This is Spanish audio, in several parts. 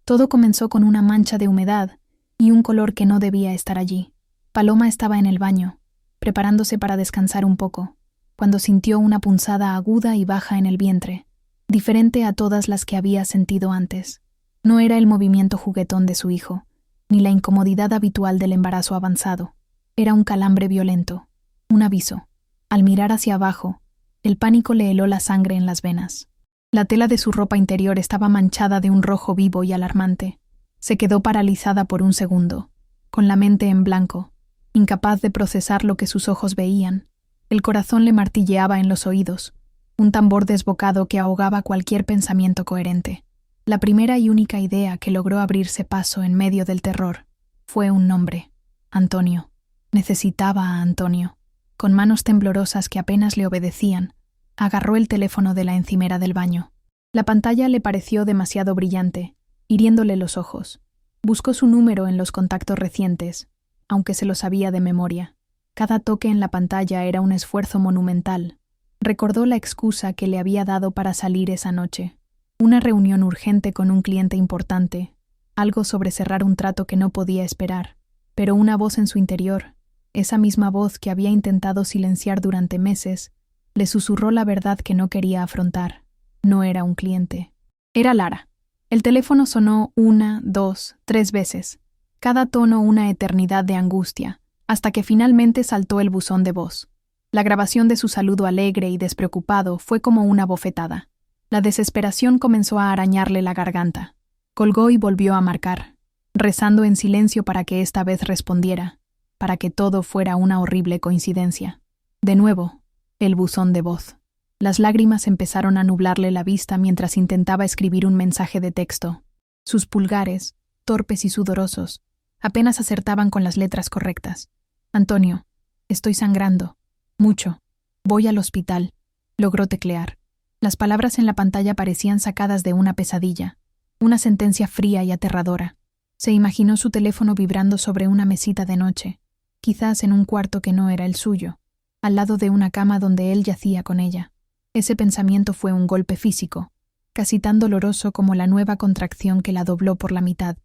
Todo comenzó con una mancha de humedad y un color que no debía estar allí. Paloma estaba en el baño, preparándose para descansar un poco, cuando sintió una punzada aguda y baja en el vientre, diferente a todas las que había sentido antes. No era el movimiento juguetón de su hijo, ni la incomodidad habitual del embarazo avanzado. Era un calambre violento, un aviso. Al mirar hacia abajo, el pánico le heló la sangre en las venas. La tela de su ropa interior estaba manchada de un rojo vivo y alarmante. Se quedó paralizada por un segundo, con la mente en blanco, incapaz de procesar lo que sus ojos veían. El corazón le martilleaba en los oídos, un tambor desbocado que ahogaba cualquier pensamiento coherente. La primera y única idea que logró abrirse paso en medio del terror fue un nombre: Antonio. Necesitaba a Antonio. Con manos temblorosas que apenas le obedecían, agarró el teléfono de la encimera del baño. La pantalla le pareció demasiado brillante, hiriéndole los ojos. Buscó su número en los contactos recientes, aunque se lo sabía de memoria. Cada toque en la pantalla era un esfuerzo monumental. Recordó la excusa que le había dado para salir esa noche. Una reunión urgente con un cliente importante, algo sobre cerrar un trato que no podía esperar. Pero una voz en su interior, esa misma voz que había intentado silenciar durante meses, le susurró la verdad que no quería afrontar. No era un cliente. Era Lara. El teléfono sonó 1, 2, 3 veces, cada tono una eternidad de angustia, hasta que finalmente saltó el buzón de voz. La grabación de su saludo alegre y despreocupado fue como una bofetada. La desesperación comenzó a arañarle la garganta. Colgó y volvió a marcar, rezando en silencio para que esta vez respondiera, para que todo fuera una horrible coincidencia. De nuevo, el buzón de voz. Las lágrimas empezaron a nublarle la vista mientras intentaba escribir un mensaje de texto. Sus pulgares, torpes y sudorosos, apenas acertaban con las letras correctas. Antonio, estoy sangrando. Mucho. Voy al hospital. Logró teclear. Las palabras en la pantalla parecían sacadas de una pesadilla, una sentencia fría y aterradora. Se imaginó su teléfono vibrando sobre una mesita de noche, quizás en un cuarto que no era el suyo, al lado de una cama donde él yacía con ella. Ese pensamiento fue un golpe físico, casi tan doloroso como la nueva contracción que la dobló por la mitad.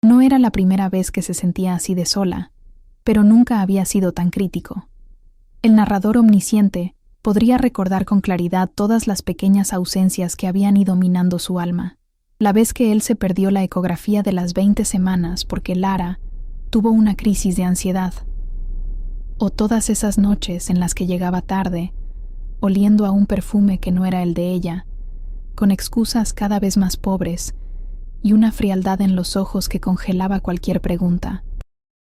No era la primera vez que se sentía así de sola, pero nunca había sido tan crítico. El narrador omnisciente podría recordar con claridad todas las pequeñas ausencias que habían ido minando su alma. La vez que él se perdió la ecografía de las 20 semanas porque Lara tuvo una crisis de ansiedad. O todas esas noches en las que llegaba tarde, oliendo a un perfume que no era el de ella, con excusas cada vez más pobres y una frialdad en los ojos que congelaba cualquier pregunta.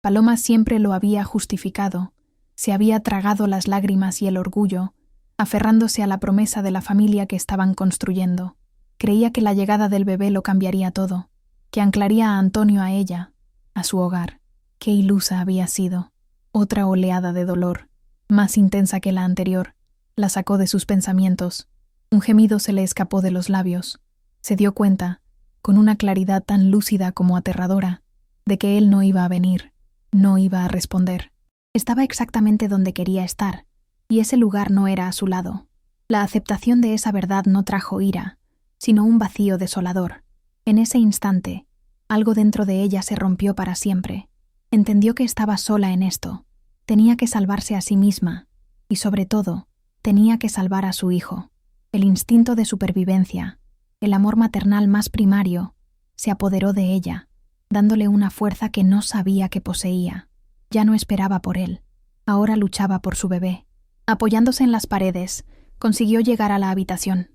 Paloma siempre lo había justificado, se había tragado las lágrimas y el orgullo, aferrándose a la promesa de la familia que estaban construyendo. Creía que la llegada del bebé lo cambiaría todo, que anclaría a Antonio a ella, a su hogar. Qué ilusa había sido. Otra oleada de dolor, más intensa que la anterior, la sacó de sus pensamientos. Un gemido se le escapó de los labios. Se dio cuenta, con una claridad tan lúcida como aterradora, de que él no iba a venir, no iba a responder. Estaba exactamente donde quería estar, y ese lugar no era a su lado. La aceptación de esa verdad no trajo ira, sino un vacío desolador. En ese instante, algo dentro de ella se rompió para siempre. Entendió que estaba sola en esto. Tenía que salvarse a sí misma, y sobre todo, tenía que salvar a su hijo. El instinto de supervivencia, el amor maternal más primario, se apoderó de ella, dándole una fuerza que no sabía que poseía. Ya no esperaba por él, ahora luchaba por su bebé. Apoyándose en las paredes, consiguió llegar a la habitación.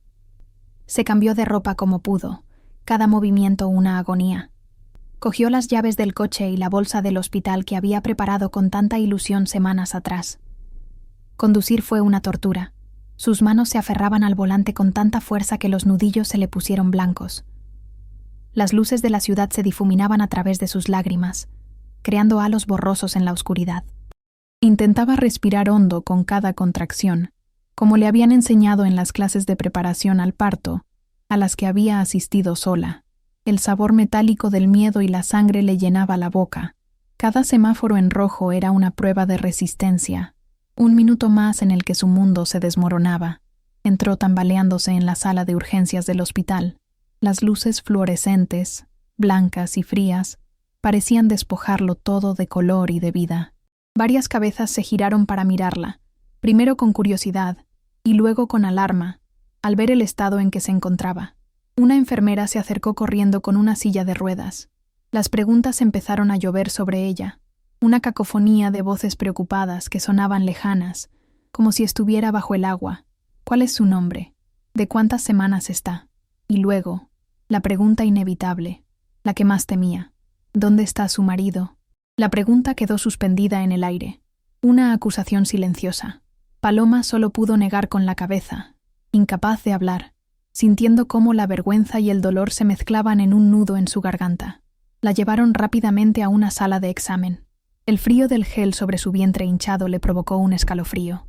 Se cambió de ropa como pudo, cada movimiento una agonía. Cogió las llaves del coche y la bolsa del hospital que había preparado con tanta ilusión semanas atrás. Conducir fue una tortura. Sus manos se aferraban al volante con tanta fuerza que los nudillos se le pusieron blancos. Las luces de la ciudad se difuminaban a través de sus lágrimas, creando halos borrosos en la oscuridad. Intentaba respirar hondo con cada contracción, como le habían enseñado en las clases de preparación al parto, a las que había asistido sola. El sabor metálico del miedo y la sangre le llenaba la boca. Cada semáforo en rojo era una prueba de resistencia. Un minuto más en el que su mundo se desmoronaba. Entró tambaleándose en la sala de urgencias del hospital. Las luces fluorescentes, blancas y frías, parecían despojarlo todo de color y de vida. Varias cabezas se giraron para mirarla, primero con curiosidad y luego con alarma, al ver el estado en que se encontraba. Una enfermera se acercó corriendo con una silla de ruedas. Las preguntas empezaron a llover sobre ella, una cacofonía de voces preocupadas que sonaban lejanas, como si estuviera bajo el agua. ¿Cuál es su nombre? ¿De cuántas semanas está? Y luego, la pregunta inevitable, la que más temía. ¿Dónde está su marido? La pregunta quedó suspendida en el aire. Una acusación silenciosa. Paloma solo pudo negar con la cabeza, incapaz de hablar, sintiendo cómo la vergüenza y el dolor se mezclaban en un nudo en su garganta. La llevaron rápidamente a una sala de examen. El frío del gel sobre su vientre hinchado le provocó un escalofrío.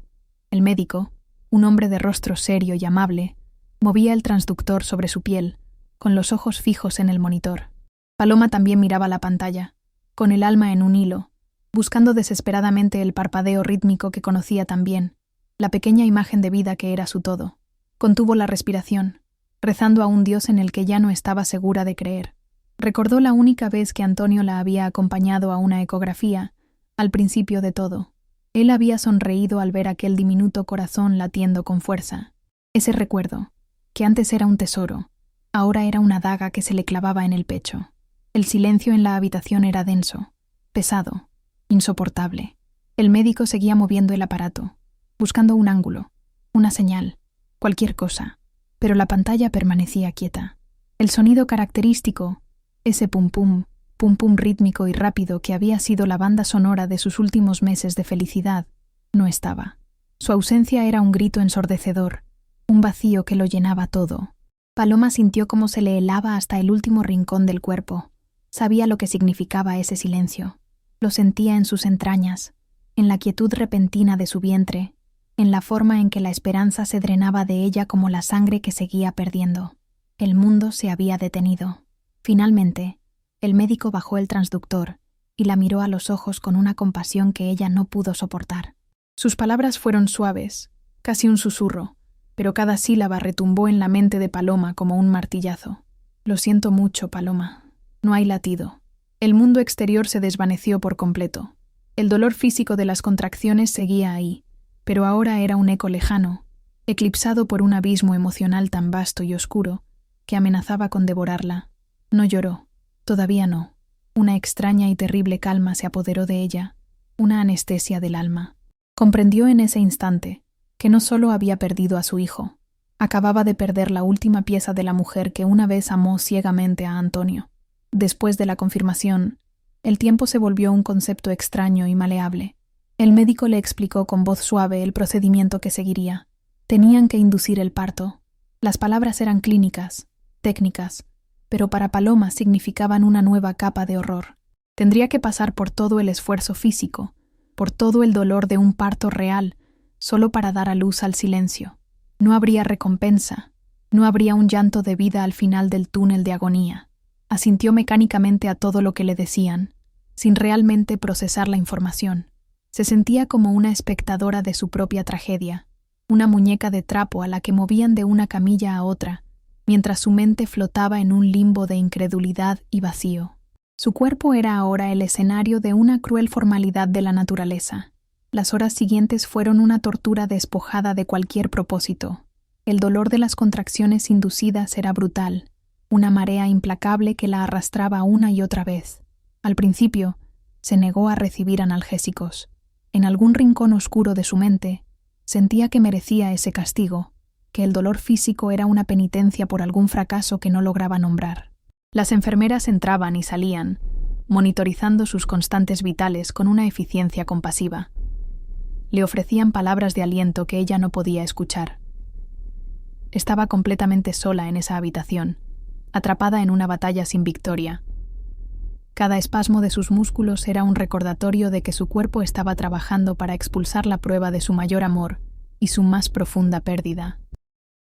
El médico, un hombre de rostro serio y amable, movía el transductor sobre su piel, con los ojos fijos en el monitor. Paloma también miraba la pantalla, con el alma en un hilo, buscando desesperadamente el parpadeo rítmico que conocía tan bien, la pequeña imagen de vida que era su todo. Contuvo la respiración, rezando a un Dios en el que ya no estaba segura de creer. Recordó la única vez que Antonio la había acompañado a una ecografía, al principio de todo. Él había sonreído al ver aquel diminuto corazón latiendo con fuerza. Ese recuerdo, que antes era un tesoro, ahora era una daga que se le clavaba en el pecho. El silencio en la habitación era denso, pesado, insoportable. El médico seguía moviendo el aparato, buscando un ángulo, una señal, cualquier cosa, pero la pantalla permanecía quieta. El sonido característico, ese pum pum rítmico y rápido que había sido la banda sonora de sus últimos meses de felicidad, no estaba. Su ausencia era un grito ensordecedor, un vacío que lo llenaba todo. Paloma sintió cómo se le helaba hasta el último rincón del cuerpo. Sabía lo que significaba ese silencio. Lo sentía en sus entrañas, en la quietud repentina de su vientre, en la forma en que la esperanza se drenaba de ella como la sangre que seguía perdiendo. El mundo se había detenido. Finalmente, el médico bajó el transductor y la miró a los ojos con una compasión que ella no pudo soportar. Sus palabras fueron suaves, casi un susurro, pero cada sílaba retumbó en la mente de Paloma como un martillazo. Lo siento mucho, Paloma. No hay latido. El mundo exterior se desvaneció por completo. El dolor físico de las contracciones seguía ahí, pero ahora era un eco lejano, eclipsado por un abismo emocional tan vasto y oscuro que amenazaba con devorarla. No lloró, todavía no. Una extraña y terrible calma se apoderó de ella, una anestesia del alma. Comprendió en ese instante que no solo había perdido a su hijo, acababa de perder la última pieza de la mujer que una vez amó ciegamente a Antonio. Después de la confirmación, el tiempo se volvió un concepto extraño y maleable. El médico le explicó con voz suave el procedimiento que seguiría. Tenían que inducir el parto. Las palabras eran clínicas, técnicas, pero para Paloma significaban una nueva capa de horror. Tendría que pasar por todo el esfuerzo físico, por todo el dolor de un parto real, solo para dar a luz al silencio. No habría recompensa, no habría un llanto de vida al final del túnel de agonía. Asintió mecánicamente a todo lo que le decían, sin realmente procesar la información. Se sentía como una espectadora de su propia tragedia, una muñeca de trapo a la que movían de una camilla a otra, mientras su mente flotaba en un limbo de incredulidad y vacío. Su cuerpo era ahora el escenario de una cruel formalidad de la naturaleza. Las horas siguientes fueron una tortura despojada de cualquier propósito. El dolor de las contracciones inducidas era brutal, una marea implacable que la arrastraba una y otra vez. Al principio, se negó a recibir analgésicos. En algún rincón oscuro de su mente, sentía que merecía ese castigo, que el dolor físico era una penitencia por algún fracaso que no lograba nombrar. Las enfermeras entraban y salían, monitorizando sus constantes vitales con una eficiencia compasiva. Le ofrecían palabras de aliento que ella no podía escuchar. Estaba completamente sola en esa habitación, atrapada en una batalla sin victoria. Cada espasmo de sus músculos era un recordatorio de que su cuerpo estaba trabajando para expulsar la prueba de su mayor amor y su más profunda pérdida.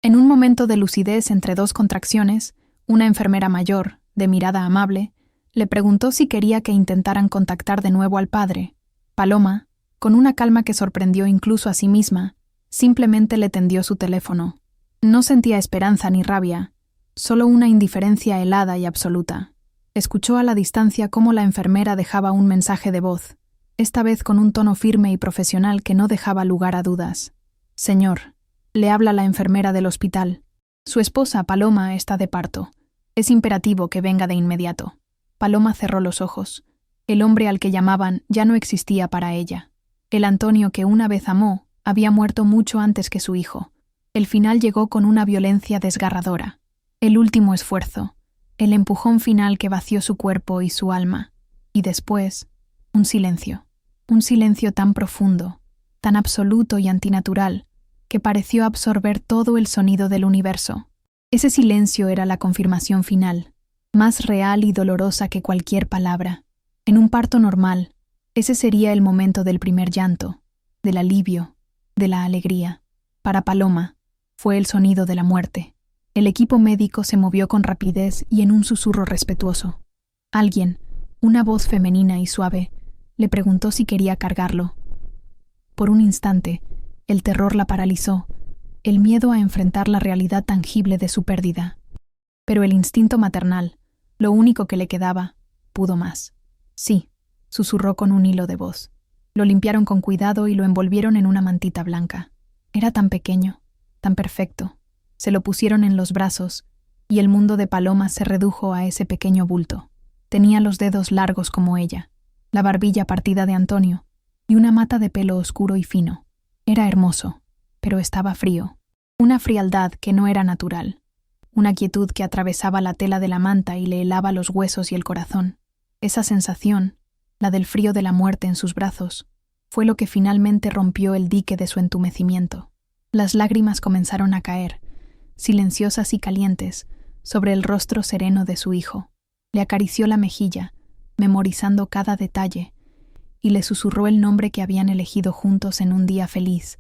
En un momento de lucidez entre dos contracciones, una enfermera mayor, de mirada amable, le preguntó si quería que intentaran contactar de nuevo al padre. Paloma, con una calma que sorprendió incluso a sí misma, simplemente le tendió su teléfono. No sentía esperanza ni rabia, solo una indiferencia helada y absoluta. Escuchó a la distancia cómo la enfermera dejaba un mensaje de voz, esta vez con un tono firme y profesional que no dejaba lugar a dudas. «Señor», le habla la enfermera del hospital. «Su esposa, Paloma, está de parto. Es imperativo que venga de inmediato». Paloma cerró los ojos. El hombre al que llamaban ya no existía para ella. El Antonio que una vez amó había muerto mucho antes que su hijo. El final llegó con una violencia desgarradora. El último esfuerzo, el empujón final que vació su cuerpo y su alma. Y después, un silencio tan profundo, tan absoluto y antinatural, que pareció absorber todo el sonido del universo. Ese silencio era la confirmación final, más real y dolorosa que cualquier palabra. En un parto normal, ese sería el momento del primer llanto, del alivio, de la alegría. Para Paloma, fue el sonido de la muerte. El equipo médico se movió con rapidez y en un susurro respetuoso. Alguien, una voz femenina y suave, le preguntó si quería cargarlo. Por un instante, el terror la paralizó, el miedo a enfrentar la realidad tangible de su pérdida. Pero el instinto maternal, lo único que le quedaba, pudo más. «Sí», susurró con un hilo de voz. Lo limpiaron con cuidado y lo envolvieron en una mantita blanca. Era tan pequeño, tan perfecto. Se lo pusieron en los brazos, y el mundo de Paloma se redujo a ese pequeño bulto. Tenía los dedos largos como ella, la barbilla partida de Antonio, y una mata de pelo oscuro y fino. Era hermoso, pero estaba frío. Una frialdad que no era natural. Una quietud que atravesaba la tela de la manta y le helaba los huesos y el corazón. Esa sensación, la del frío de la muerte en sus brazos, fue lo que finalmente rompió el dique de su entumecimiento. Las lágrimas comenzaron a caer, silenciosas y calientes, sobre el rostro sereno de su hijo. Le acarició la mejilla, memorizando cada detalle, y le susurró el nombre que habían elegido juntos en un día feliz,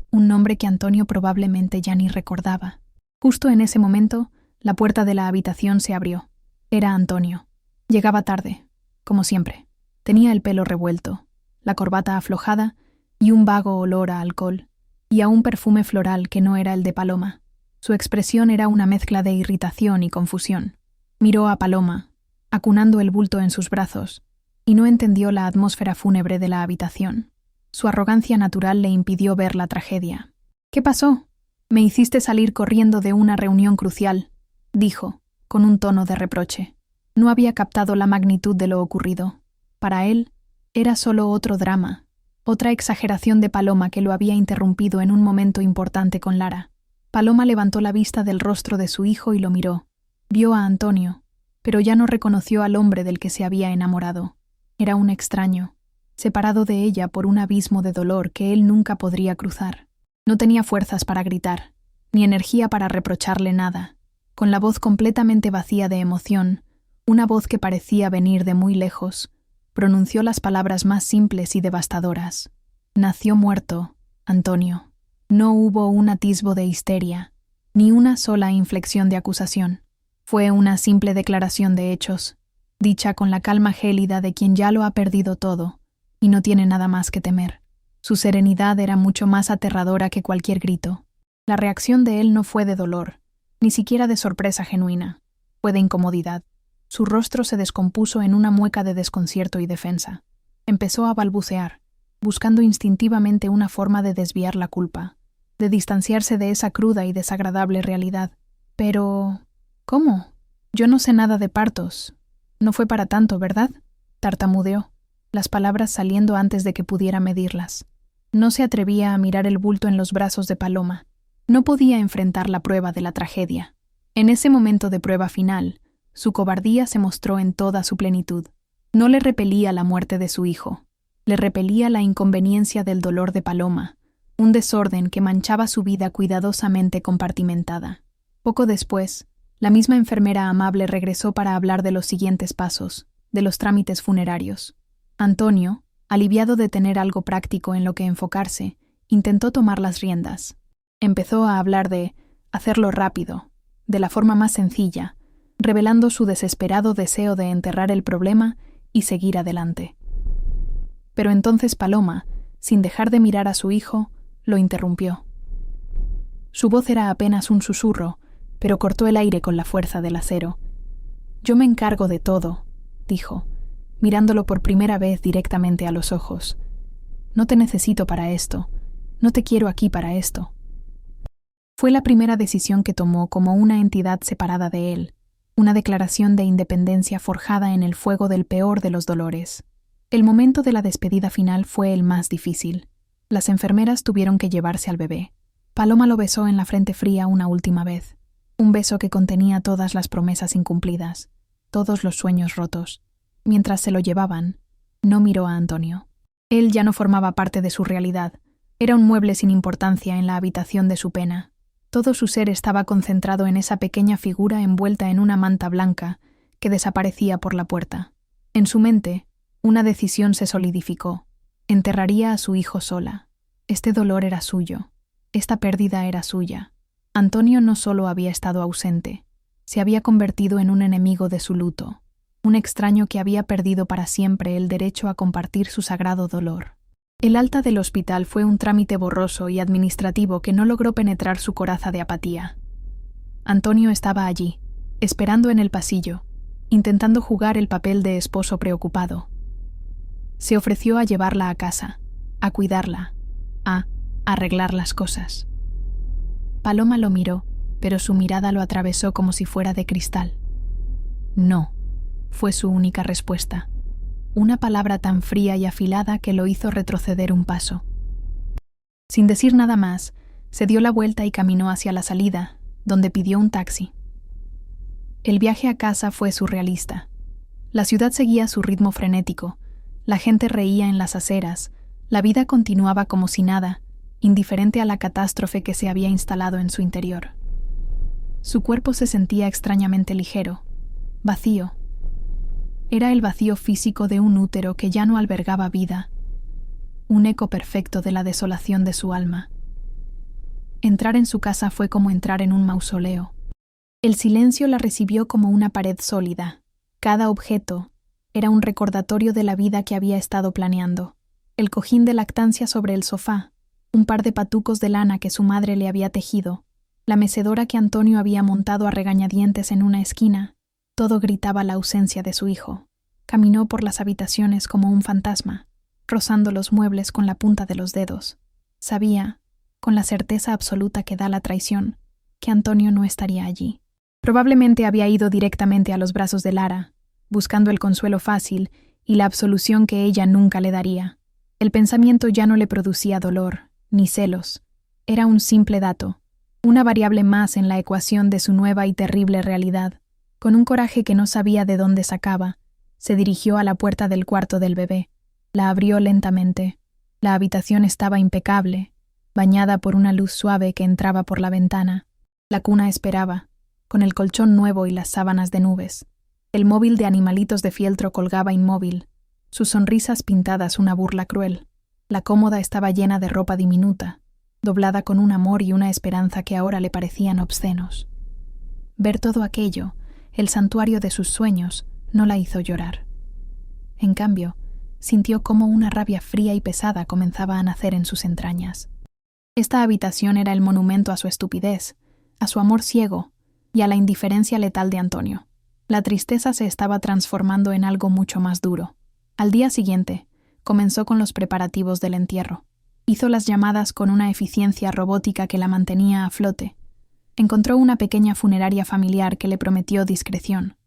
un nombre que Antonio probablemente ya ni recordaba. Justo en ese momento, la puerta de la habitación se abrió. Era Antonio. Llegaba tarde, como siempre. Tenía el pelo revuelto, la corbata aflojada y un vago olor a alcohol, y a un perfume floral que no era el de Paloma. Su expresión era una mezcla de irritación y confusión. Miró a Paloma, acunando el bulto en sus brazos, y no entendió la atmósfera fúnebre de la habitación. Su arrogancia natural le impidió ver la tragedia. «¿Qué pasó? Me hiciste salir corriendo de una reunión crucial», dijo, con un tono de reproche. No había captado la magnitud de lo ocurrido. Para él, era solo otro drama, otra exageración de Paloma que lo había interrumpido en un momento importante con Lara. Paloma levantó la vista del rostro de su hijo y lo miró. Vio a Antonio, pero ya no reconoció al hombre del que se había enamorado. Era un extraño, separado de ella por un abismo de dolor que él nunca podría cruzar. No tenía fuerzas para gritar, ni energía para reprocharle nada. Con la voz completamente vacía de emoción, una voz que parecía venir de muy lejos, pronunció las palabras más simples y devastadoras. Nació muerto, Antonio. No hubo un atisbo de histeria, ni una sola inflexión de acusación. Fue una simple declaración de hechos, dicha con la calma gélida de quien ya lo ha perdido todo y no tiene nada más que temer. Su serenidad era mucho más aterradora que cualquier grito. La reacción de él no fue de dolor, ni siquiera de sorpresa genuina. Fue de incomodidad. Su rostro se descompuso en una mueca de desconcierto y defensa. Empezó a balbucear, buscando instintivamente una forma de desviar la culpa, de distanciarse de esa cruda y desagradable realidad. Pero... ¿cómo? Yo no sé nada de partos. No fue para tanto, ¿verdad? Tartamudeó, las palabras saliendo antes de que pudiera medirlas. No se atrevía a mirar el bulto en los brazos de Paloma. No podía enfrentar la prueba de la tragedia. En ese momento de prueba final, su cobardía se mostró en toda su plenitud. No le repelía la muerte de su hijo. Le repelía la inconveniencia del dolor de Paloma, un desorden que manchaba su vida cuidadosamente compartimentada. Poco después, la misma enfermera amable regresó para hablar de los siguientes pasos, de los trámites funerarios. Antonio, aliviado de tener algo práctico en lo que enfocarse, intentó tomar las riendas. Empezó a hablar de hacerlo rápido, de la forma más sencilla, revelando su desesperado deseo de enterrar el problema y seguir adelante. Pero entonces Paloma, sin dejar de mirar a su hijo, lo interrumpió. Su voz era apenas un susurro, pero cortó el aire con la fuerza del acero. Yo me encargo de todo, dijo, mirándolo por primera vez directamente a los ojos. No te necesito para esto. No te quiero aquí para esto. Fue la primera decisión que tomó como una entidad separada de él, una declaración de independencia forjada en el fuego del peor de los dolores. El momento de la despedida final fue el más difícil. Las enfermeras tuvieron que llevarse al bebé. Paloma lo besó en la frente fría una última vez, un beso que contenía todas las promesas incumplidas, todos los sueños rotos. Mientras se lo llevaban, no miró a Antonio. Él ya no formaba parte de su realidad, era un mueble sin importancia en la habitación de su pena. Todo su ser estaba concentrado en esa pequeña figura envuelta en una manta blanca que desaparecía por la puerta. En su mente, una decisión se solidificó. Enterraría a su hijo sola. Este dolor era suyo. Esta pérdida era suya. Antonio no solo había estado ausente, se había convertido en un enemigo de su luto, un extraño que había perdido para siempre el derecho a compartir su sagrado dolor. El alta del hospital fue un trámite borroso y administrativo que no logró penetrar su coraza de apatía. Antonio estaba allí, esperando en el pasillo, intentando jugar el papel de esposo preocupado. Se ofreció a llevarla a casa, a cuidarla, a arreglar las cosas. Paloma lo miró, pero su mirada lo atravesó como si fuera de cristal. No, fue su única respuesta. Una palabra tan fría y afilada que lo hizo retroceder un paso. Sin decir nada más, se dio la vuelta y caminó hacia la salida, donde pidió un taxi. El viaje a casa fue surrealista. La ciudad seguía su ritmo frenético, la gente reía en las aceras, la vida continuaba como si nada, indiferente a la catástrofe que se había instalado en su interior. Su cuerpo se sentía extrañamente ligero, vacío. Era el vacío físico de un útero que ya no albergaba vida, un eco perfecto de la desolación de su alma. Entrar en su casa fue como entrar en un mausoleo. El silencio la recibió como una pared sólida. Cada objeto era un recordatorio de la vida que había estado planeando. El cojín de lactancia sobre el sofá, un par de patucos de lana que su madre le había tejido, la mecedora que Antonio había montado a regañadientes en una esquina, todo gritaba la ausencia de su hijo. Caminó por las habitaciones como un fantasma, rozando los muebles con la punta de los dedos. Sabía, con la certeza absoluta que da la traición, que Antonio no estaría allí. Probablemente había ido directamente a los brazos de Lara, buscando el consuelo fácil y la absolución que ella nunca le daría. El pensamiento ya no le producía dolor, ni celos. Era un simple dato, una variable más en la ecuación de su nueva y terrible realidad. Con un coraje que no sabía de dónde sacaba, se dirigió a la puerta del cuarto del bebé. La abrió lentamente. La habitación estaba impecable, bañada por una luz suave que entraba por la ventana. La cuna esperaba, con el colchón nuevo y las sábanas de nubes. El móvil de animalitos de fieltro colgaba inmóvil, sus sonrisas pintadas una burla cruel. La cómoda estaba llena de ropa diminuta, doblada con un amor y una esperanza que ahora le parecían obscenos. Ver todo aquello, el santuario de sus sueños, no la hizo llorar. En cambio, sintió cómo una rabia fría y pesada comenzaba a nacer en sus entrañas. Esta habitación era el monumento a su estupidez, a su amor ciego y a la indiferencia letal de Antonio. La tristeza se estaba transformando en algo mucho más duro. Al día siguiente, comenzó con los preparativos del entierro. Hizo las llamadas con una eficiencia robótica que la mantenía a flote. Encontró una pequeña funeraria familiar que le prometió discreción.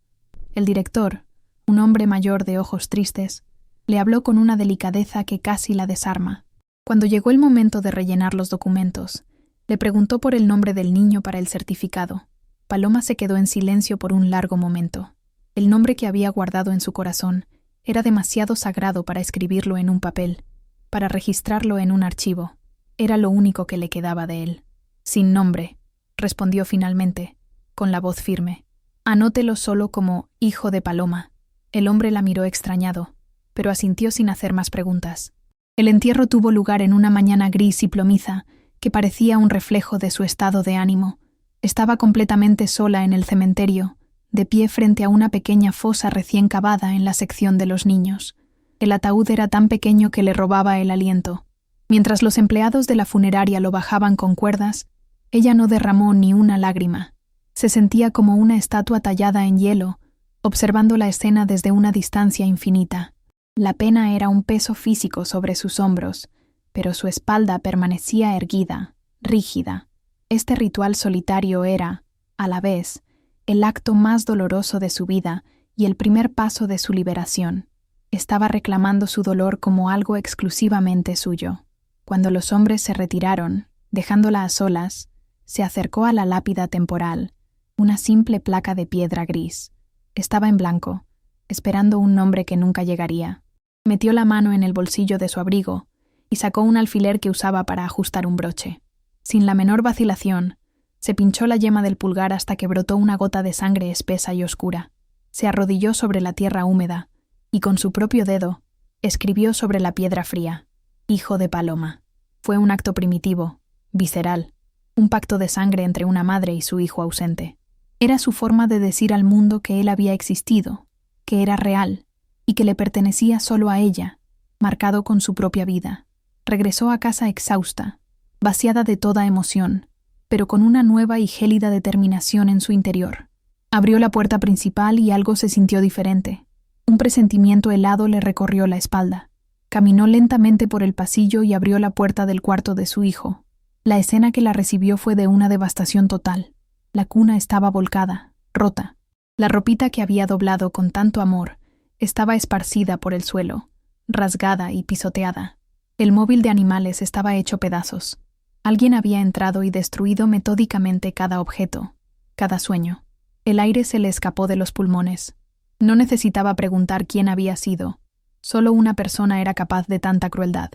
El director, un hombre mayor de ojos tristes, le habló con una delicadeza que casi la desarma. Cuando llegó el momento de rellenar los documentos, le preguntó por el nombre del niño para el certificado. Paloma se quedó en silencio por un largo momento. El nombre que había guardado en su corazón era demasiado sagrado para escribirlo en un papel, para registrarlo en un archivo. Era lo único que le quedaba de él. Sin nombre, respondió finalmente, con la voz firme. Anótelo solo como hijo de Paloma. El hombre la miró extrañado, pero asintió sin hacer más preguntas. El entierro tuvo lugar en una mañana gris y plomiza que parecía un reflejo de su estado de ánimo. Estaba completamente sola en el cementerio, de pie frente a una pequeña fosa recién cavada en la sección de los niños. El ataúd era tan pequeño que le robaba el aliento. Mientras los empleados de la funeraria lo bajaban con cuerdas, ella no derramó ni una lágrima. Se sentía como una estatua tallada en hielo, observando la escena desde una distancia infinita. La pena era un peso físico sobre sus hombros, pero su espalda permanecía erguida, rígida. Este ritual solitario era, a la vez, el acto más doloroso de su vida y el primer paso de su liberación. Estaba reclamando su dolor como algo exclusivamente suyo. Cuando los hombres se retiraron, dejándola a solas, se acercó a la lápida temporal, una simple placa de piedra gris. Estaba en blanco, esperando un nombre que nunca llegaría. Metió la mano en el bolsillo de su abrigo y sacó un alfiler que usaba para ajustar un broche. Sin la menor vacilación, se pinchó la yema del pulgar hasta que brotó una gota de sangre espesa y oscura. Se arrodilló sobre la tierra húmeda y con su propio dedo escribió sobre la piedra fría: Hijo de Paloma. Fue un acto primitivo, visceral, un pacto de sangre entre una madre y su hijo ausente. Era su forma de decir al mundo que él había existido, que era real y que le pertenecía solo a ella, marcado con su propia vida. Regresó a casa exhausta, vaciada de toda emoción, pero con una nueva y gélida determinación en su interior. Abrió la puerta principal y algo se sintió diferente. Un presentimiento helado le recorrió la espalda. Caminó lentamente por el pasillo y abrió la puerta del cuarto de su hijo. La escena que la recibió fue de una devastación total. La cuna estaba volcada, rota. La ropita que había doblado con tanto amor estaba esparcida por el suelo, rasgada y pisoteada. El móvil de animales estaba hecho pedazos. Alguien había entrado y destruido metódicamente cada objeto, cada sueño. El aire se le escapó de los pulmones. No necesitaba preguntar quién había sido. Solo una persona era capaz de tanta crueldad.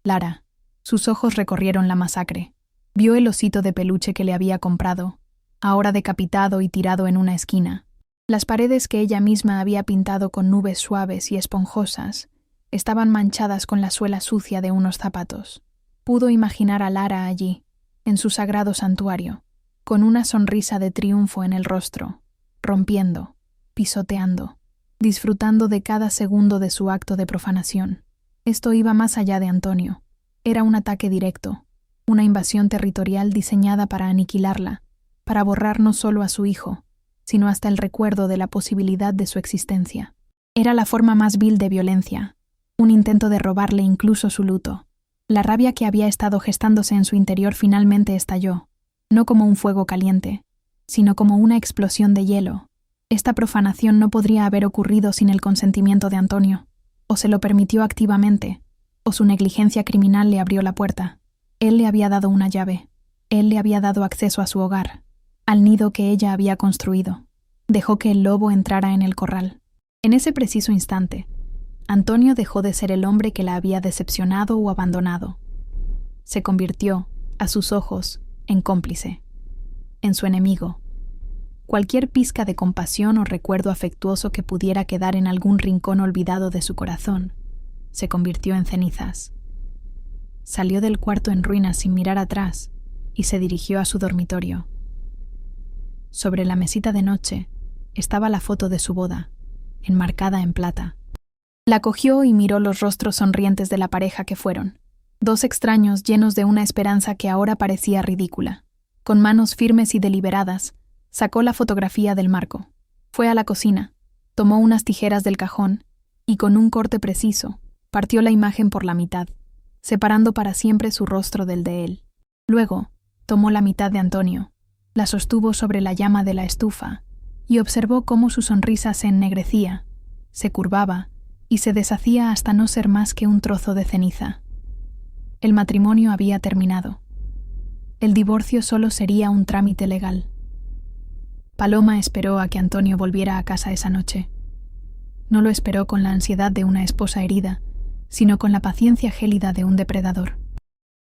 Lara. Sus ojos recorrieron la masacre. Vio el osito de peluche que le había comprado, ahora decapitado y tirado en una esquina. Las paredes que ella misma había pintado con nubes suaves y esponjosas estaban manchadas con la suela sucia de unos zapatos. Pudo imaginar a Lara allí, en su sagrado santuario, con una sonrisa de triunfo en el rostro, rompiendo, pisoteando, disfrutando de cada segundo de su acto de profanación. Esto iba más allá de Antonio. Era un ataque directo, una invasión territorial diseñada para aniquilarla, para borrar no solo a su hijo, sino hasta el recuerdo de la posibilidad de su existencia. Era la forma más vil de violencia, un intento de robarle incluso su luto. La rabia que había estado gestándose en su interior finalmente estalló, no como un fuego caliente, sino como una explosión de hielo. Esta profanación no podría haber ocurrido sin el consentimiento de Antonio. O se lo permitió activamente, o su negligencia criminal le abrió la puerta. Él le había dado una llave. Él le había dado acceso a su hogar, al nido que ella había construido. Dejó que el lobo entrara en el corral. En ese preciso instante, Antonio dejó de ser el hombre que la había decepcionado o abandonado. Se convirtió, a sus ojos, en cómplice, en su enemigo. Cualquier pizca de compasión o recuerdo afectuoso que pudiera quedar en algún rincón olvidado de su corazón se convirtió en cenizas. Salió del cuarto en ruinas sin mirar atrás y se dirigió a su dormitorio. Sobre la mesita de noche estaba la foto de su boda, enmarcada en plata. La cogió y miró los rostros sonrientes de la pareja que fueron, dos extraños llenos de una esperanza que ahora parecía ridícula. Con manos firmes y deliberadas, sacó la fotografía del marco. Fue a la cocina, tomó unas tijeras del cajón y con un corte preciso, partió la imagen por la mitad, separando para siempre su rostro del de él. Luego, tomó la mitad de Antonio, la sostuvo sobre la llama de la estufa y observó cómo su sonrisa se ennegrecía, se curvaba y se deshacía hasta no ser más que un trozo de ceniza. El matrimonio había terminado. El divorcio solo sería un trámite legal. Paloma esperó a que Antonio volviera a casa esa noche. No lo esperó con la ansiedad de una esposa herida, sino con la paciencia gélida de un depredador.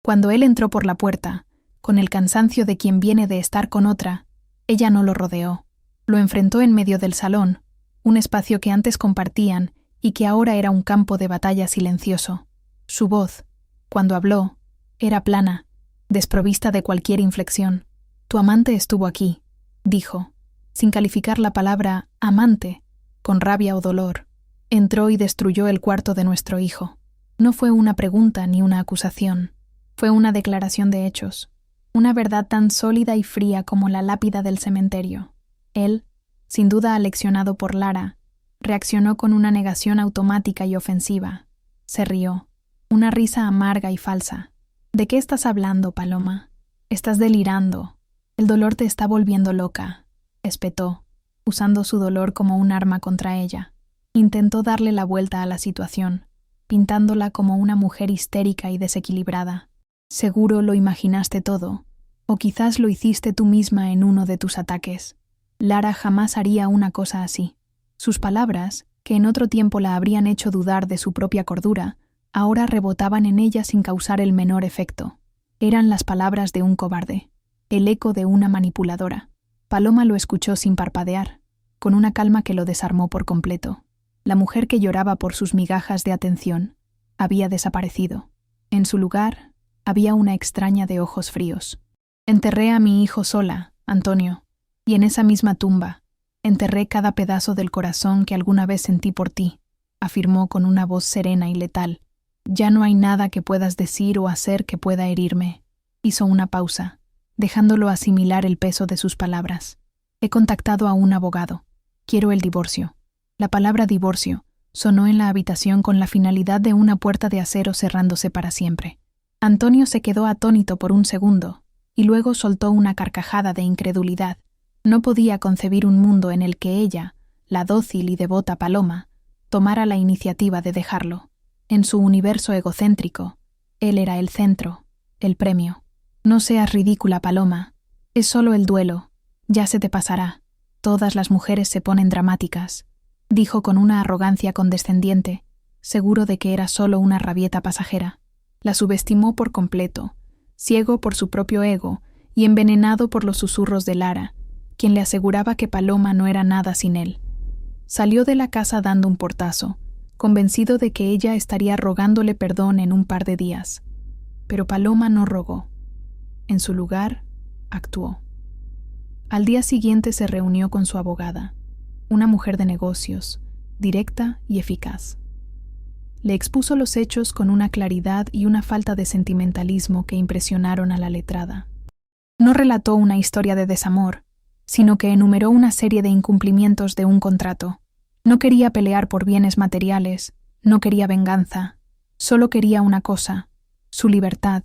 Cuando él entró por la puerta, con el cansancio de quien viene de estar con otra, ella no lo rodeó. Lo enfrentó en medio del salón, un espacio que antes compartían y que ahora era un campo de batalla silencioso. Su voz, cuando habló, era plana, desprovista de cualquier inflexión. «Tu amante estuvo aquí», dijo, sin calificar la palabra «amante», con rabia o dolor. Entró y destruyó el cuarto de nuestro hijo. No fue una pregunta ni una acusación. Fue una declaración de hechos. Una verdad tan sólida y fría como la lápida del cementerio. Él Sin duda aleccionado por Lara, reaccionó con una negación automática y ofensiva. Se rió, una risa amarga y falsa. ¿De qué estás hablando, Paloma? Estás delirando. El dolor te está volviendo loca, espetó, usando su dolor como un arma contra ella. Intentó darle la vuelta a la situación, pintándola como una mujer histérica y desequilibrada. Seguro lo imaginaste todo, o quizás lo hiciste tú misma en uno de tus ataques. Lara jamás haría una cosa así. Sus palabras, que en otro tiempo la habrían hecho dudar de su propia cordura, ahora rebotaban en ella sin causar el menor efecto. Eran las palabras de un cobarde, el eco de una manipuladora. Paloma lo escuchó sin parpadear, con una calma que lo desarmó por completo. La mujer que lloraba por sus migajas de atención había desaparecido. En su lugar, había una extraña de ojos fríos. Enterré a mi hijo sola, Antonio, y en esa misma tumba enterré cada pedazo del corazón que alguna vez sentí por ti, afirmó con una voz serena y letal. Ya no hay nada que puedas decir o hacer que pueda herirme. Hizo una pausa, dejándolo asimilar el peso de sus palabras. He contactado a un abogado. Quiero el divorcio. La palabra divorcio sonó en la habitación con la finalidad de una puerta de acero cerrándose para siempre. Antonio se quedó atónito por un segundo, y luego soltó una carcajada de incredulidad. No podía concebir un mundo en el que ella, la dócil y devota Paloma, tomara la iniciativa de dejarlo. En su universo egocéntrico, él era el centro, el premio. No seas ridícula, Paloma. Es solo el duelo. Ya se te pasará. Todas las mujeres se ponen dramáticas, dijo con una arrogancia condescendiente, seguro de que era solo una rabieta pasajera. La subestimó por completo, ciego por su propio ego y envenenado por los susurros de Lara, quien le aseguraba que Paloma no era nada sin él. Salió de la casa dando un portazo, convencido de que ella estaría rogándole perdón en un par de días. Pero Paloma no rogó. En su lugar, actuó. Al día siguiente se reunió con su abogada, una mujer de negocios, directa y eficaz. Le expuso los hechos con una claridad y una falta de sentimentalismo que impresionaron a la letrada. No relató una historia de desamor, sino que enumeró una serie de incumplimientos de un contrato. No quería pelear por bienes materiales, no quería venganza, solo quería una cosa: su libertad,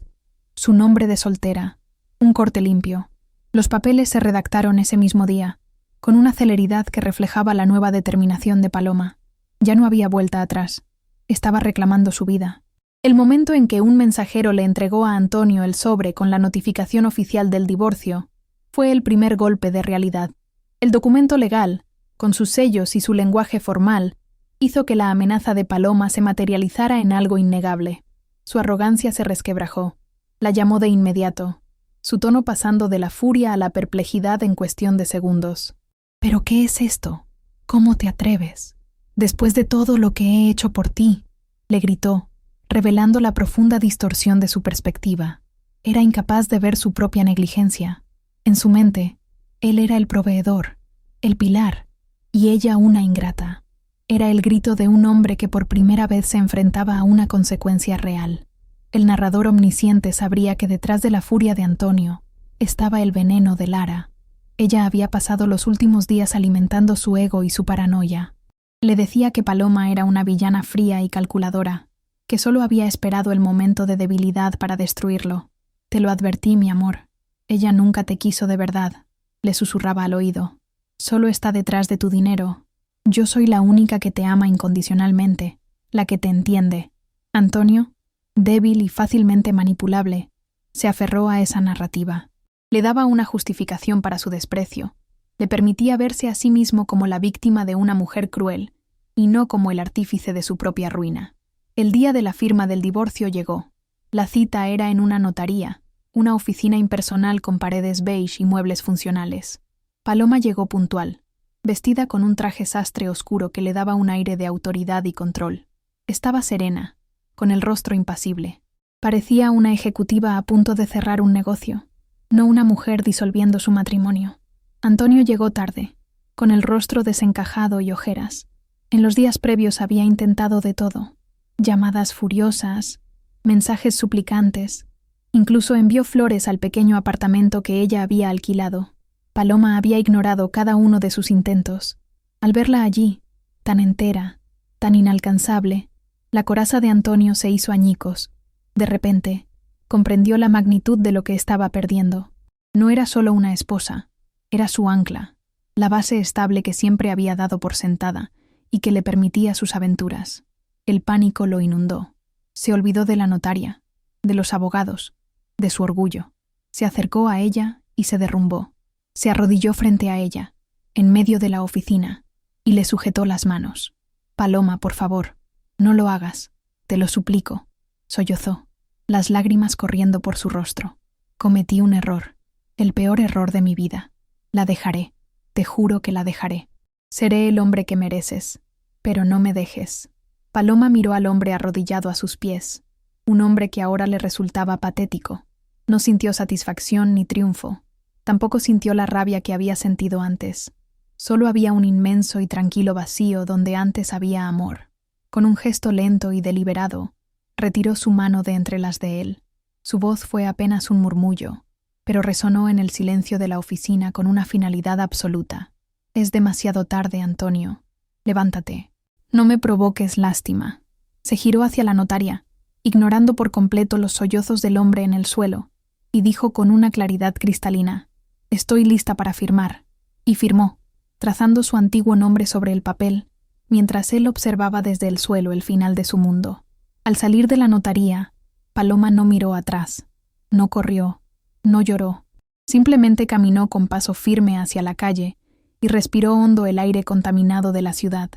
su nombre de soltera, un corte limpio. Los papeles se redactaron ese mismo día, con una celeridad que reflejaba la nueva determinación de Paloma. Ya no había vuelta atrás. Estaba reclamando su vida. El momento en que un mensajero le entregó a Antonio el sobre con la notificación oficial del divorcio fue el primer golpe de realidad. El documento legal, con sus sellos y su lenguaje formal, hizo que la amenaza de Paloma se materializara en algo innegable. Su arrogancia se resquebrajó. La llamó de inmediato, su tono pasando de la furia a la perplejidad en cuestión de segundos. ¿Pero qué es esto? ¿Cómo te atreves? Después de todo lo que he hecho por ti, le gritó, revelando la profunda distorsión de su perspectiva. Era incapaz de ver su propia negligencia. En su mente, él era el proveedor, el pilar, y ella una ingrata. Era el grito de un hombre que por primera vez se enfrentaba a una consecuencia real. El narrador omnisciente sabría que detrás de la furia de Antonio estaba el veneno de Lara. Ella había pasado los últimos días alimentando su ego y su paranoia. Le decía que Paloma era una villana fría y calculadora, que solo había esperado el momento de debilidad para destruirlo. Te lo advertí, mi amor. Ella nunca te quiso de verdad, le susurraba al oído. Solo está detrás de tu dinero. Yo soy la única que te ama incondicionalmente, la que te entiende. Antonio, débil y fácilmente manipulable, se aferró a esa narrativa. Le daba una justificación para su desprecio. Le permitía verse a sí mismo como la víctima de una mujer cruel, y no como el artífice de su propia ruina. El día de la firma del divorcio llegó. La cita era en una notaría, una oficina impersonal con paredes beige y muebles funcionales. Paloma llegó puntual, vestida con un traje sastre oscuro que le daba un aire de autoridad y control. Estaba serena, con el rostro impasible. Parecía una ejecutiva a punto de cerrar un negocio, no una mujer disolviendo su matrimonio. Antonio llegó tarde, con el rostro desencajado y ojeras. En los días previos había intentado de todo: llamadas furiosas, mensajes suplicantes, incluso envió flores al pequeño apartamento que ella había alquilado. Paloma había ignorado cada uno de sus intentos. Al verla allí, tan entera, tan inalcanzable, la coraza de Antonio se hizo añicos. De repente, comprendió la magnitud de lo que estaba perdiendo. No era solo una esposa, era su ancla, la base estable que siempre había dado por sentada y que le permitía sus aventuras. El pánico lo inundó. Se olvidó de la notaria, de los abogados, de su orgullo. Se acercó a ella y se derrumbó. Se arrodilló frente a ella, en medio de la oficina, y le sujetó las manos. «Paloma, por favor, no lo hagas, te lo suplico», sollozó, las lágrimas corriendo por su rostro. «Cometí un error, el peor error de mi vida. La dejaré, te juro que la dejaré. Seré el hombre que mereces, pero no me dejes». Paloma miró al hombre arrodillado a sus pies, un hombre que ahora le resultaba patético. No sintió satisfacción ni triunfo. Tampoco sintió la rabia que había sentido antes. Solo había un inmenso y tranquilo vacío donde antes había amor. Con un gesto lento y deliberado, retiró su mano de entre las de él. Su voz fue apenas un murmullo, pero resonó en el silencio de la oficina con una finalidad absoluta. «Es demasiado tarde, Antonio. Levántate. No me provoques lástima». Se giró hacia la notaria, ignorando por completo los sollozos del hombre en el suelo, y dijo con una claridad cristalina: «Estoy lista para firmar». Y firmó, trazando su antiguo nombre sobre el papel, mientras él observaba desde el suelo el final de su mundo. Al salir de la notaría, Paloma no miró atrás, no corrió, no lloró. Simplemente caminó con paso firme hacia la calle y respiró hondo el aire contaminado de la ciudad,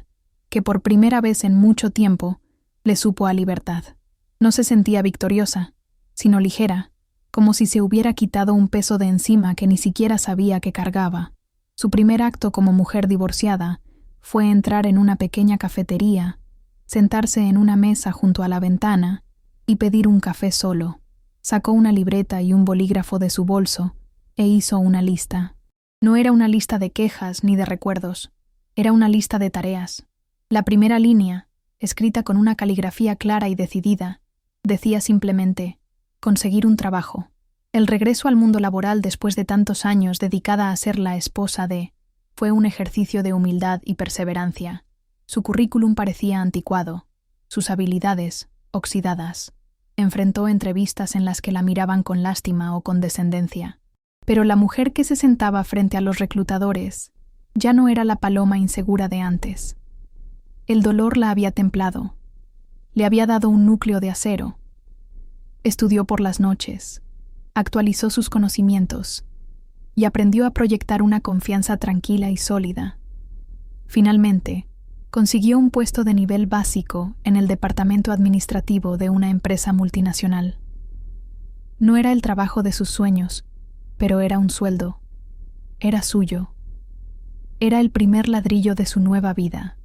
que por primera vez en mucho tiempo le supo a libertad. No se sentía victoriosa, sino ligera, como si se hubiera quitado un peso de encima que ni siquiera sabía que cargaba. Su primer acto como mujer divorciada fue entrar en una pequeña cafetería, sentarse en una mesa junto a la ventana y pedir un café solo. Sacó una libreta y un bolígrafo de su bolso e hizo una lista. No era una lista de quejas ni de recuerdos, era una lista de tareas. La primera línea, escrita con una caligrafía clara y decidida, decía simplemente: conseguir un trabajo. El regreso al mundo laboral después de tantos años dedicada a ser la esposa de, fue un ejercicio de humildad y perseverancia. Su currículum parecía anticuado, sus habilidades oxidadas. Enfrentó entrevistas en las que la miraban con lástima o condescendencia. Pero la mujer que se sentaba frente a los reclutadores ya no era la Paloma insegura de antes. El dolor la había templado, le había dado un núcleo de acero. Estudió por las noches, actualizó sus conocimientos y aprendió a proyectar una confianza tranquila y sólida. Finalmente, consiguió un puesto de nivel básico en el departamento administrativo de una empresa multinacional. No era el trabajo de sus sueños, pero era un sueldo. Era suyo. Era el primer ladrillo de su nueva vida.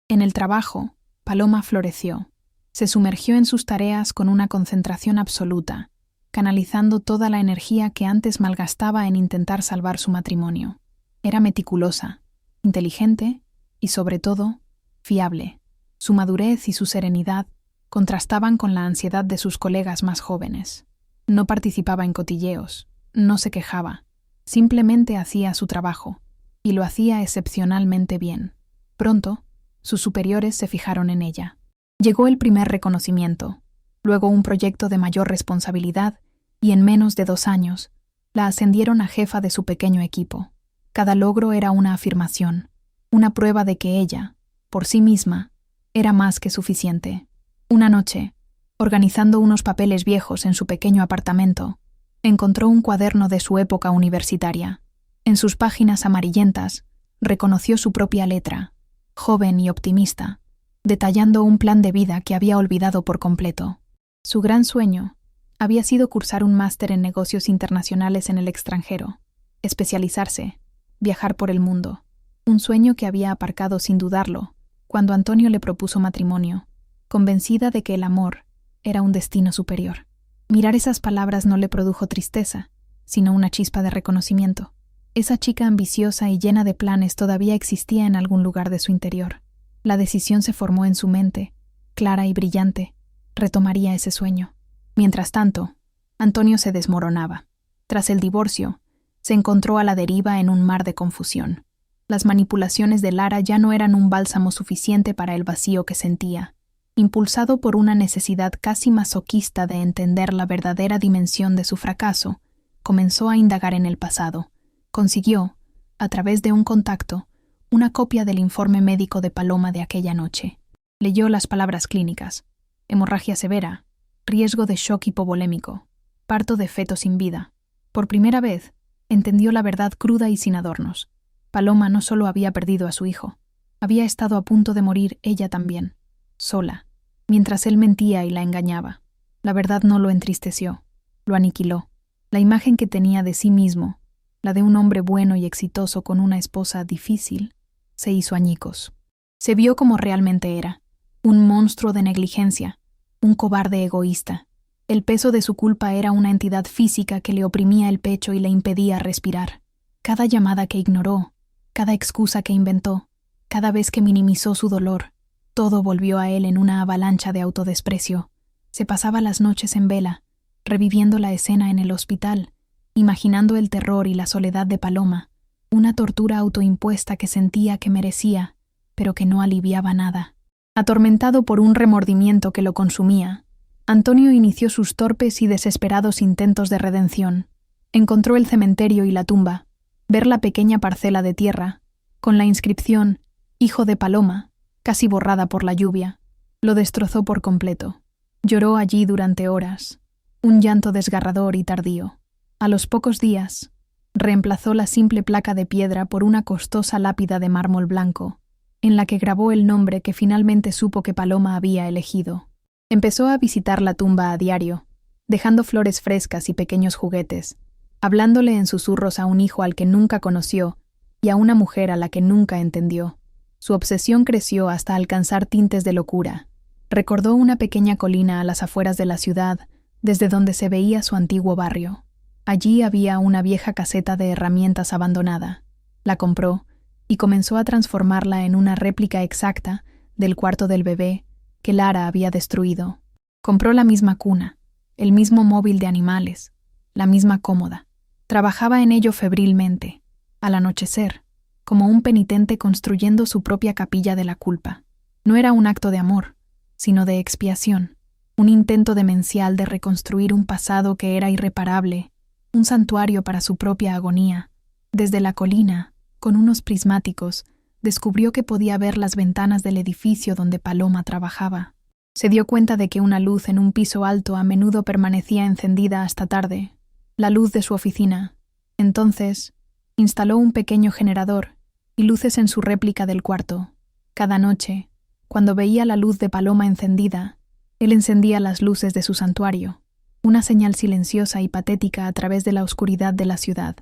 En el trabajo, Paloma floreció. Se sumergió en sus tareas con una concentración absoluta, canalizando toda la energía que antes malgastaba en intentar salvar su matrimonio. Era meticulosa, inteligente y, sobre todo, fiable. Su madurez y su serenidad contrastaban con la ansiedad de sus colegas más jóvenes. No participaba en cotilleos, no se quejaba, simplemente hacía su trabajo, y lo hacía excepcionalmente bien. Pronto, sus superiores se fijaron en ella. Llegó el primer reconocimiento, luego un proyecto de mayor responsabilidad, y en menos de 2 años, la ascendieron a jefa de su pequeño equipo. Cada logro era una afirmación, una prueba de que ella, por sí misma, era más que suficiente. Una noche, organizando unos papeles viejos en su pequeño apartamento, encontró un cuaderno de su época universitaria. En sus páginas amarillentas, reconoció su propia letra, joven y optimista, detallando un plan de vida que había olvidado por completo. Su gran sueño había sido cursar un máster en negocios internacionales en el extranjero, especializarse, viajar por el mundo. Un sueño que había aparcado sin dudarlo cuando Antonio le propuso matrimonio, convencida de que el amor era un destino superior. Mirar esas palabras no le produjo tristeza, sino una chispa de reconocimiento. Esa chica ambiciosa y llena de planes todavía existía en algún lugar de su interior. La decisión se formó en su mente, clara y brillante. Retomaría ese sueño. Mientras tanto, Antonio se desmoronaba. Tras el divorcio, Se encontró a la deriva en un mar de confusión. Las manipulaciones de Lara ya no eran un bálsamo suficiente para el vacío que sentía. Impulsado por una necesidad casi masoquista de entender la verdadera dimensión de su fracaso, comenzó a indagar en el pasado. Consiguió, a través de un contacto, una copia del informe médico de Paloma de aquella noche. Leyó las palabras clínicas: hemorragia severa, riesgo de shock hipovolémico, parto de feto sin vida. Por primera vez, entendió la verdad cruda y sin adornos. Paloma no solo había perdido a su hijo, había estado a punto de morir ella también, sola, mientras él mentía y la engañaba. La verdad no lo entristeció, lo aniquiló. La imagen que tenía de sí mismo, la de un hombre bueno y exitoso con una esposa difícil, se hizo añicos. Se vio como realmente era, un monstruo de negligencia, un cobarde egoísta. El peso de su culpa era una entidad física que le oprimía el pecho y le impedía respirar. Cada llamada que ignoró, cada excusa que inventó, cada vez que minimizó su dolor, todo volvió a él en una avalancha de autodesprecio. Se pasaba las noches en vela, reviviendo la escena en el hospital, imaginando el terror y la soledad de Paloma, una tortura autoimpuesta que sentía que merecía, pero que no aliviaba nada. Atormentado por un remordimiento que lo consumía, Antonio inició sus torpes y desesperados intentos de redención. Encontró el cementerio y la tumba, ver la pequeña parcela de tierra, con la inscripción «Hijo de Paloma», casi borrada por la lluvia, lo destrozó por completo. Lloró allí durante horas, un llanto desgarrador y tardío. A los pocos días, reemplazó la simple placa de piedra por una costosa lápida de mármol blanco, en la que grabó el nombre que finalmente supo que Paloma había elegido. Empezó a visitar la tumba a diario, dejando flores frescas y pequeños juguetes, hablándole en susurros a un hijo al que nunca conoció y a una mujer a la que nunca entendió. Su obsesión creció hasta alcanzar tintes de locura. Recordó una pequeña colina a las afueras de la ciudad, desde donde se veía su antiguo barrio. Allí había una vieja caseta de herramientas abandonada. La compró y comenzó a transformarla en una réplica exacta del cuarto del bebé que Lara había destruido. Compró la misma cuna, el mismo móvil de animales, la misma cómoda. Trabajaba en ello febrilmente, al anochecer, como un penitente construyendo su propia capilla de la culpa. No era un acto de amor, sino de expiación, un intento demencial de reconstruir un pasado que era irreparable, un santuario para su propia agonía. Desde la colina, con unos prismáticos, descubrió que podía ver las ventanas del edificio donde Paloma trabajaba. Se dio cuenta de que una luz en un piso alto a menudo permanecía encendida hasta tarde, la luz de su oficina. Entonces, instaló un pequeño generador y luces en su réplica del cuarto. Cada noche, cuando veía la luz de Paloma encendida, él encendía las luces de su santuario, una señal silenciosa y patética a través de la oscuridad de la ciudad.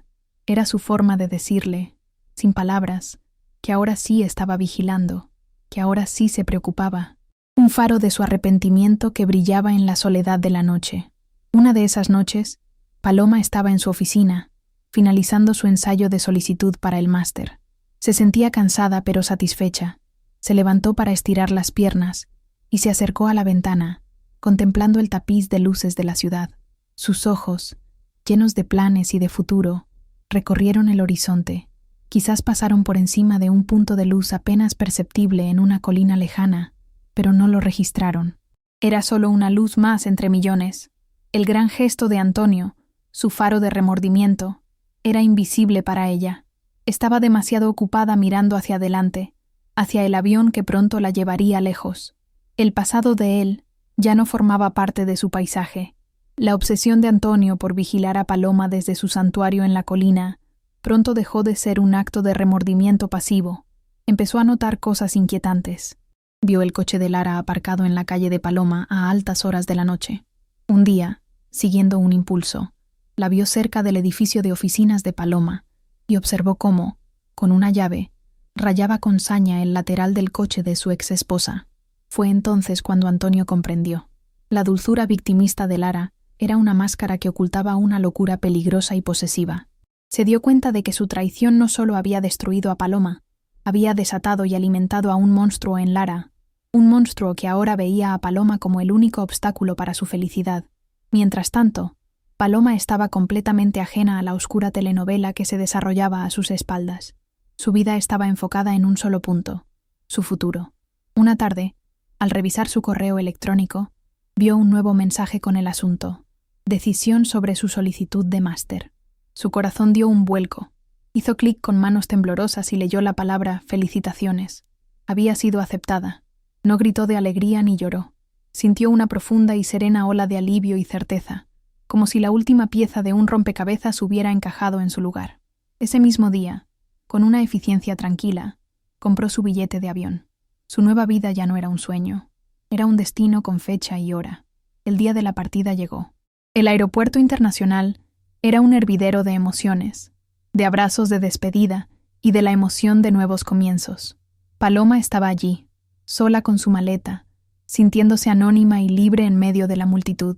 Era su forma de decirle, sin palabras, que ahora sí estaba vigilando, que ahora sí se preocupaba. Un faro de su arrepentimiento que brillaba en la soledad de la noche. Una de esas noches, Paloma estaba en su oficina, finalizando su ensayo de solicitud para el máster. Se sentía cansada pero satisfecha. Se levantó para estirar las piernas y se acercó a la ventana, contemplando el tapiz de luces de la ciudad. Sus ojos, llenos de planes y de futuro, recorrieron el horizonte. Quizás pasaron por encima de un punto de luz apenas perceptible en una colina lejana, pero no lo registraron. Era solo una luz más entre millones. El gran gesto de Antonio, su faro de remordimiento, era invisible para ella. Estaba demasiado ocupada mirando hacia adelante, hacia el avión que pronto la llevaría lejos. El pasado de él ya no formaba parte de su paisaje. La obsesión de Antonio por vigilar a Paloma desde su santuario en la colina pronto dejó de ser un acto de remordimiento pasivo. Empezó a notar cosas inquietantes. Vio el coche de Lara aparcado en la calle de Paloma a altas horas de la noche. Un día, siguiendo un impulso, la vio cerca del edificio de oficinas de Paloma y observó cómo, con una llave, rayaba con saña el lateral del coche de su ex esposa. Fue entonces cuando Antonio comprendió. La dulzura victimista de Lara era una máscara que ocultaba una locura peligrosa y posesiva. Se dio cuenta de que su traición no solo había destruido a Paloma, había desatado y alimentado a un monstruo en Lara, un monstruo que ahora veía a Paloma como el único obstáculo para su felicidad. Mientras tanto, Paloma estaba completamente ajena a la oscura telenovela que se desarrollaba a sus espaldas. Su vida estaba enfocada en un solo punto: su futuro. Una tarde, al revisar su correo electrónico, vio un nuevo mensaje con el asunto: decisión sobre su solicitud de máster. Su corazón dio un vuelco. Hizo clic con manos temblorosas y leyó la palabra felicitaciones. Había sido aceptada. No gritó de alegría ni lloró. Sintió una profunda y serena ola de alivio y certeza, como si la última pieza de un rompecabezas hubiera encajado en su lugar. Ese mismo día, con una eficiencia tranquila, compró su billete de avión. Su nueva vida ya no era un sueño. Era un destino con fecha y hora. El día de la partida llegó. El aeropuerto internacional era un hervidero de emociones, de abrazos de despedida y de la emoción de nuevos comienzos. Paloma estaba allí, sola con su maleta, sintiéndose anónima y libre en medio de la multitud.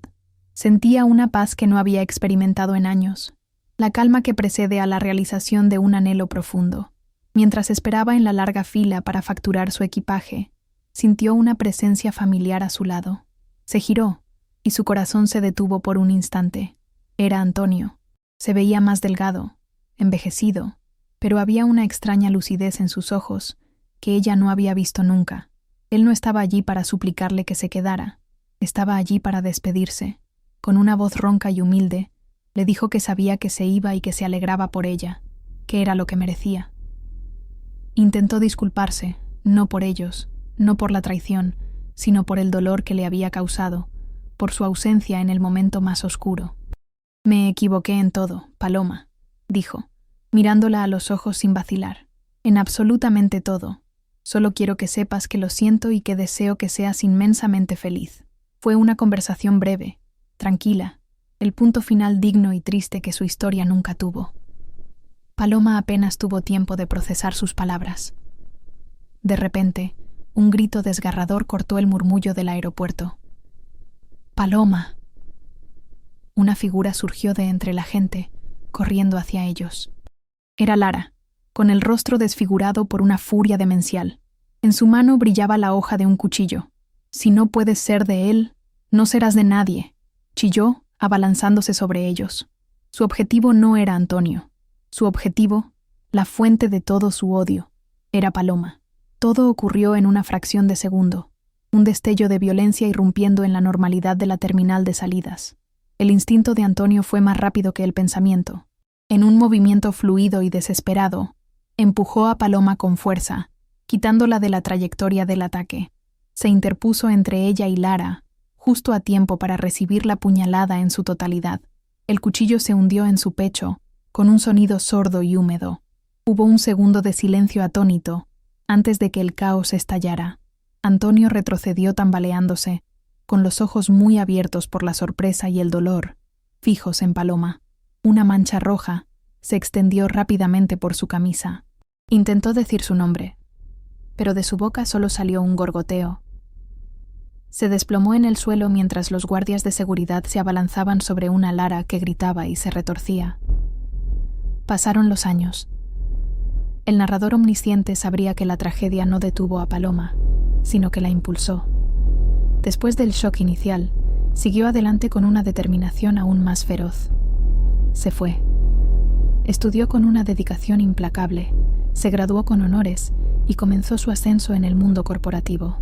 Sentía una paz que no había experimentado en años, la calma que precede a la realización de un anhelo profundo. Mientras esperaba en la larga fila para facturar su equipaje, sintió una presencia familiar a su lado. Se giró, y su corazón se detuvo por un instante. Era Antonio. Se veía más delgado, envejecido, pero había una extraña lucidez en sus ojos que ella no había visto nunca. Él no estaba allí para suplicarle que se quedara. Estaba allí para despedirse. Con una voz ronca y humilde, le dijo que sabía que se iba y que se alegraba por ella, que era lo que merecía. Intentó disculparse, no por ellos, no por la traición, sino por el dolor que le había causado, por su ausencia en el momento más oscuro. «Me equivoqué en todo, Paloma», dijo, mirándola a los ojos sin vacilar. «En absolutamente todo. Solo quiero que sepas que lo siento y que deseo que seas inmensamente feliz». Fue una conversación breve, tranquila, el punto final digno y triste que su historia nunca tuvo. Paloma apenas tuvo tiempo de procesar sus palabras. De repente, un grito desgarrador cortó el murmullo del aeropuerto. «¡Paloma!». Una figura surgió de entre la gente, corriendo hacia ellos. Era Lara, con el rostro desfigurado por una furia demencial. En su mano brillaba la hoja de un cuchillo. «Si no puedes ser de él, no serás de nadie», chilló, abalanzándose sobre ellos. Su objetivo no era Antonio. Su objetivo, la fuente de todo su odio, era Paloma. Todo ocurrió en una fracción de segundo, un destello de violencia irrumpiendo en la normalidad de la terminal de salidas. El instinto de Antonio fue más rápido que el pensamiento. En un movimiento fluido y desesperado, empujó a Paloma con fuerza, quitándola de la trayectoria del ataque. Se interpuso entre ella y Lara, justo a tiempo para recibir la puñalada en su totalidad. El cuchillo se hundió en su pecho, con un sonido sordo y húmedo. Hubo un segundo de silencio atónito, antes de que el caos estallara. Antonio retrocedió tambaleándose, con los ojos muy abiertos por la sorpresa y el dolor, fijos en Paloma. Una mancha roja se extendió rápidamente por su camisa. Intentó decir su nombre, pero de su boca solo salió un gorgoteo. Se desplomó en el suelo mientras los guardias de seguridad se abalanzaban sobre una Lara que gritaba y se retorcía. Pasaron los años. El narrador omnisciente sabría que la tragedia no detuvo a Paloma, sino que la impulsó. Después del shock inicial, siguió adelante con una determinación aún más feroz. Se fue. Estudió con una dedicación implacable, se graduó con honores y comenzó su ascenso en el mundo corporativo.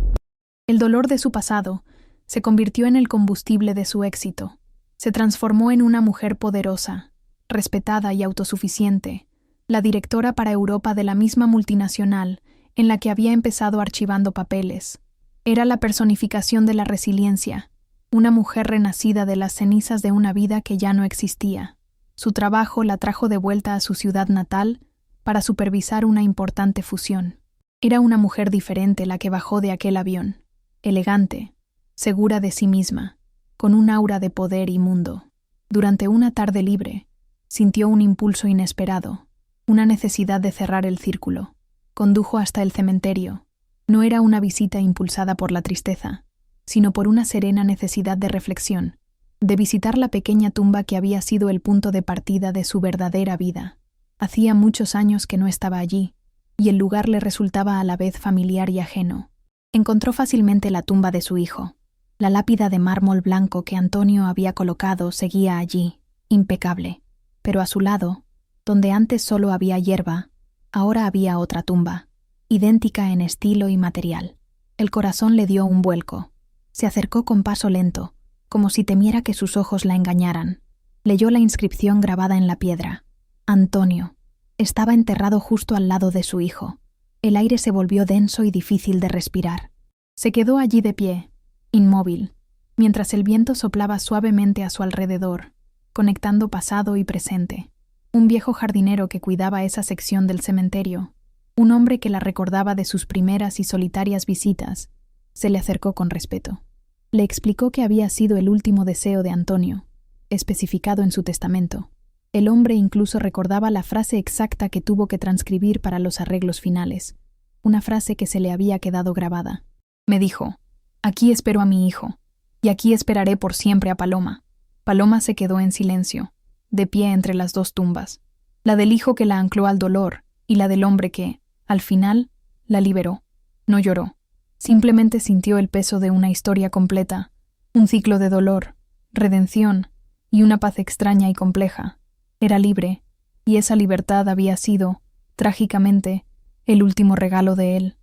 El dolor de su pasado se convirtió en el combustible de su éxito. Se transformó en una mujer poderosa, respetada y autosuficiente, la directora para Europa de la misma multinacional en la que había empezado archivando papeles. Era la personificación de la resiliencia, una mujer renacida de las cenizas de una vida que ya no existía. Su trabajo la trajo de vuelta a su ciudad natal para supervisar una importante fusión. Era una mujer diferente la que bajó de aquel avión, elegante, segura de sí misma, con un aura de poder y mundo. Durante una tarde libre, sintió un impulso inesperado, una necesidad de cerrar el círculo. Condujo hasta el cementerio. No era una visita impulsada por la tristeza, sino por una serena necesidad de reflexión, de visitar la pequeña tumba que había sido el punto de partida de su verdadera vida. Hacía muchos años que no estaba allí, y el lugar le resultaba a la vez familiar y ajeno. Encontró fácilmente la tumba de su hijo. La lápida de mármol blanco que Antonio había colocado seguía allí, impecable, pero a su lado, donde antes solo había hierba, ahora había otra tumba, idéntica en estilo y material. El corazón le dio un vuelco. Se acercó con paso lento, como si temiera que sus ojos la engañaran. Leyó la inscripción grabada en la piedra. Antonio. Estaba enterrado justo al lado de su hijo. El aire se volvió denso y difícil de respirar. Se quedó allí de pie, inmóvil, mientras el viento soplaba suavemente a su alrededor, conectando pasado y presente. Un viejo jardinero que cuidaba esa sección del cementerio, un hombre que la recordaba de sus primeras y solitarias visitas, se le acercó con respeto. Le explicó que había sido el último deseo de Antonio, especificado en su testamento. El hombre incluso recordaba la frase exacta que tuvo que transcribir para los arreglos finales, una frase que se le había quedado grabada. Me dijo: «Aquí espero a mi hijo, y aquí esperaré por siempre a Paloma». Paloma se quedó en silencio, de pie entre las dos tumbas, la del hijo que la ancló al dolor y la del hombre que, al final, la liberó. No lloró, simplemente sintió el peso de una historia completa, un ciclo de dolor, redención y una paz extraña y compleja. Era libre, y esa libertad había sido, trágicamente, el último regalo de él.